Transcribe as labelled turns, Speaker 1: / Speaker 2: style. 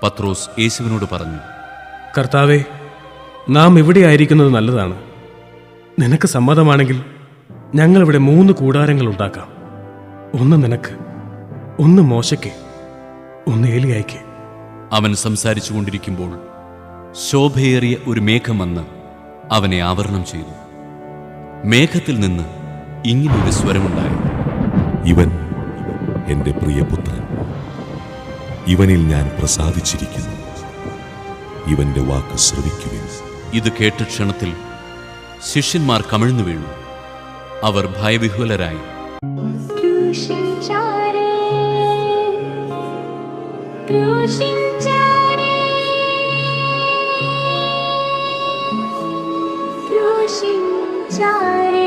Speaker 1: പത്രോസ് യേശുവിനോട് പറഞ്ഞു,
Speaker 2: കർത്താവേ, നാം ഇവിടെ ആയിരിക്കുന്നത് നല്ലതാണ്. നിനക്ക് സമ്മതമാണെങ്കിൽ ഞങ്ങളിവിടെ 3 കൂടാരങ്ങൾ ഉണ്ടാക്കാം. ഒന്ന് നിനക്ക്, ഒന്ന് മോശയ്ക്ക്, ഒന്ന് ഏലിയായ്ക്ക്.
Speaker 1: അവൻ സംസാരിച്ചു കൊണ്ടിരിക്കുമ്പോൾ ശോഭയേറിയ ഒരു മേഘം വന്ന് അവനെ ആവരണം ചെയ്തു. മേഘത്തിൽ നിന്ന് ഇങ്ങനൊരു സ്വരമുണ്ടായി:
Speaker 3: ഇവൻ എൻ്റെ പ്രിയപുത്രൻ, ഇവനിൽ ഞാൻ പ്രസാദിച്ചിരിക്കുന്നു. ഇവന്റെ വാക്ക് ശ്രവിക്കുവിൻ.
Speaker 1: ഇത് കേട്ട ക്ഷണത്തിൽ ശിഷ്യന്മാർ കമിഴ്ന്നു വീണു. അവർ ഭയവിഹ്വലരായി.
Speaker 4: ും